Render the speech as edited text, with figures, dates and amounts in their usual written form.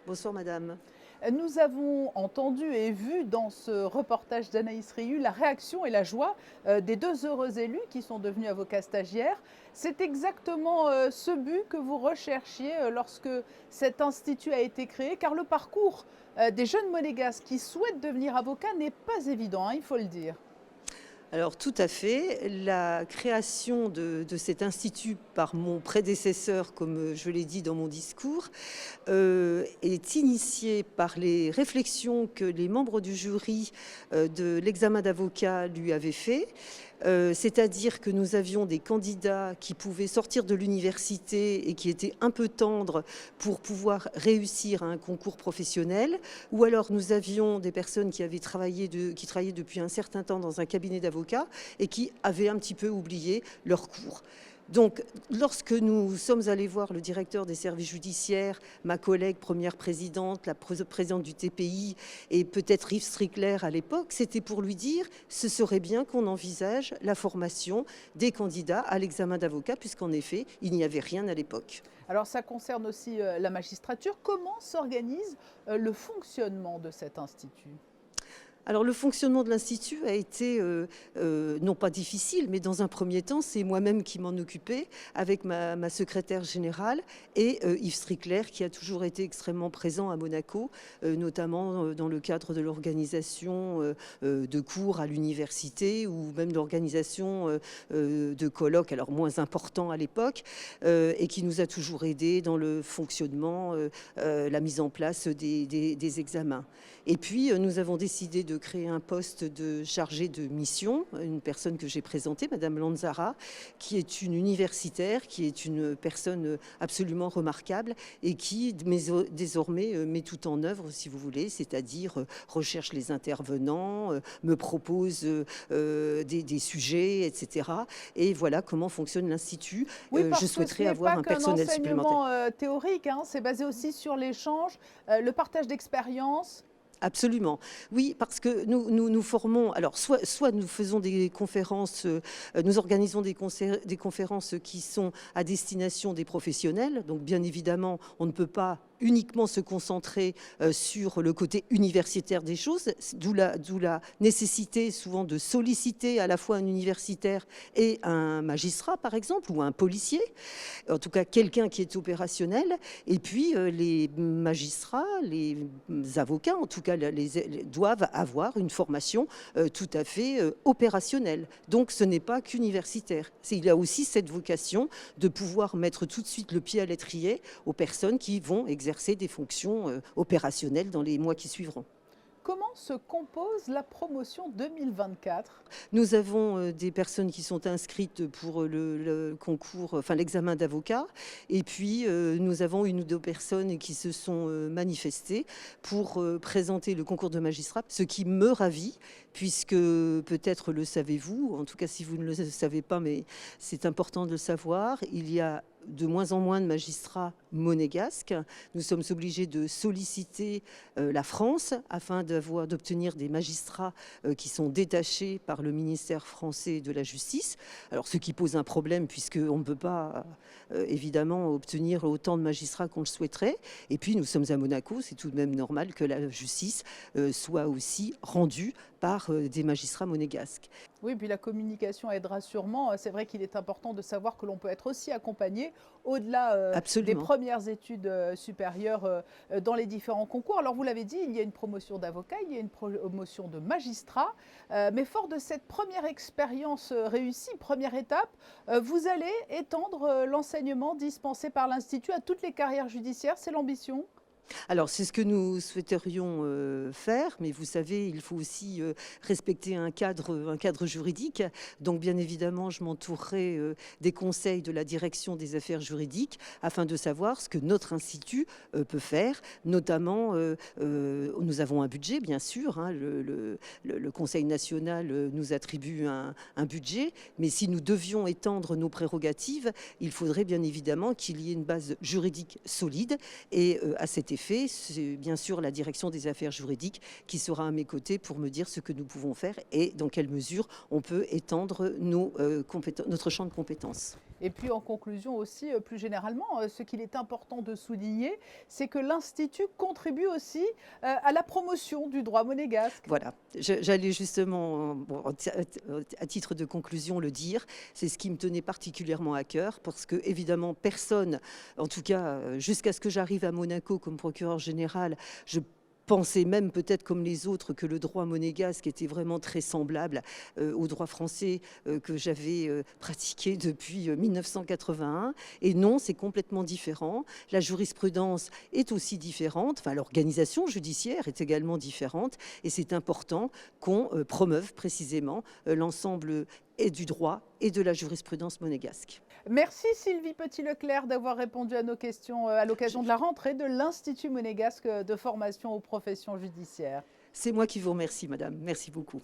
Bonsoir madame. Nous avons entendu et vu dans ce reportage d'Anaïs Rieu la réaction et la joie des deux heureux élus qui sont devenus avocats stagiaires. C'est exactement ce but que vous recherchiez lorsque cet institut a été créé, car le parcours des jeunes monégasques qui souhaitent devenir avocats n'est pas évident, hein, il faut le dire. Alors tout à fait, la création de cet institut par mon prédécesseur, comme je l'ai dit dans mon discours, est initiée par les réflexions que les membres du jury de l'examen d'avocat lui avaient fait. C'est-à-dire que nous avions des candidats qui pouvaient sortir de l'université et qui étaient un peu tendres pour pouvoir réussir à un concours professionnel, ou alors nous avions des personnes qui travaillaient depuis un certain temps dans un cabinet d'avocats et qui avaient un petit peu oublié leur cours. Donc, lorsque nous sommes allés voir le directeur des services judiciaires, ma collègue première présidente, la présidente du TPI et peut-être Yves Strickler à l'époque, c'était pour lui dire ce serait bien qu'on envisage la formation des candidats à l'examen d'avocat, puisqu'en effet, il n'y avait rien à l'époque. Alors ça concerne aussi la magistrature. Comment s'organise le fonctionnement de cet institut ? Alors le fonctionnement de l'Institut a été non pas difficile, mais dans un premier temps, c'est moi-même qui m'en occupais avec ma secrétaire générale et Yves Strickler qui a toujours été extrêmement présent à Monaco, notamment dans le cadre de l'organisation de cours à l'université ou même d'organisation de colloques, alors moins importants à l'époque, et qui nous a toujours aidés dans le fonctionnement, la mise en place des examens. Et puis nous avons décidé de créer un poste de chargé de mission, une personne que j'ai présentée, Madame Lanzara, qui est une universitaire, qui est une personne absolument remarquable et qui désormais met tout en œuvre, si vous voulez, c'est-à-dire recherche les intervenants, me propose des sujets, etc. Et voilà comment fonctionne l'Institut. Oui, Je parce que ce souhaiterais n'est avoir pas un qu'un personnel supplémentaire. enseignement théorique, hein, c'est basé aussi sur l'échange, le partage d'expériences. Absolument. Oui, parce que nous formons, alors soit nous faisons des conférences, nous organisons des conférences qui sont à destination des professionnels. Donc bien évidemment, on ne peut pas uniquement se concentrer sur le côté universitaire des choses, d'où la nécessité souvent de solliciter à la fois un universitaire et un magistrat, par exemple, ou un policier, en tout cas quelqu'un qui est opérationnel. Et puis les magistrats, les avocats, en tout cas, doivent avoir une formation tout à fait opérationnelle. Donc ce n'est pas qu'universitaire. Il a aussi cette vocation de pouvoir mettre tout de suite le pied à l'étrier aux personnes qui vont exercer des fonctions opérationnelles dans les mois qui suivront. Comment se compose la promotion 2024 ? Nous avons des personnes qui sont inscrites pour le concours, enfin l'examen d'avocat. Et puis, nous avons une ou deux personnes qui se sont manifestées pour présenter le concours de magistrat, ce qui me ravit, puisque peut-être le savez-vous, en tout cas si vous ne le savez pas, mais c'est important de le savoir, il y a de moins en moins de magistrats monégasques. Nous sommes obligés de solliciter la France afin d'obtenir des magistrats qui sont détachés par le ministère français de la Justice. Alors, ce qui pose un problème puisqu'on ne peut pas évidemment obtenir autant de magistrats qu'on le souhaiterait. Et puis, nous sommes à Monaco, c'est tout de même normal que la justice soit aussi rendue par des magistrats monégasques. Oui, puis la communication aidera sûrement. C'est vrai qu'il est important de savoir que l'on peut être aussi accompagné au-delà des Absolument. premières études supérieures dans les différents concours. Alors vous l'avez dit, il y a une promotion d'avocat, il y a une promotion de magistrat, mais fort de cette première expérience réussie, première étape, vous allez étendre l'enseignement dispensé par l'Institut à toutes les carrières judiciaires, c'est l'ambition ? Alors, c'est ce que nous souhaiterions faire, mais vous savez, il faut aussi respecter un cadre juridique. Donc, bien évidemment, je m'entourerai des conseils de la direction des affaires juridiques afin de savoir ce que notre institut peut faire. Notamment, nous avons un budget, bien sûr. Hein, le Conseil national nous attribue un budget, mais si nous devions étendre nos prérogatives, il faudrait bien évidemment qu'il y ait une base juridique solide. Et à cet effet, c'est bien sûr la direction des affaires juridiques qui sera à mes côtés pour me dire ce que nous pouvons faire et dans quelle mesure on peut étendre notre champ de compétences. Et puis en conclusion aussi, plus généralement, ce qu'il est important de souligner, c'est que l'Institut contribue aussi à la promotion du droit monégasque. Voilà, j'allais justement, bon, à titre de conclusion, le dire. C'est ce qui me tenait particulièrement à cœur, parce que évidemment, personne, en tout cas, jusqu'à ce que j'arrive à Monaco comme procureur général, je pensais même peut-être comme les autres que le droit monégasque était vraiment très semblable au droit français que j'avais pratiqué depuis 1981. Et non, c'est complètement différent. La jurisprudence est aussi différente, enfin l'organisation judiciaire est également différente, et c'est important qu'on promeuve précisément l'ensemble et du droit et de la jurisprudence monégasque. Merci Sylvie Petit-Leclerc d'avoir répondu à nos questions à l'occasion de la rentrée de l'Institut monégasque de formation aux professions judiciaires. C'est moi qui vous remercie, madame. Merci beaucoup.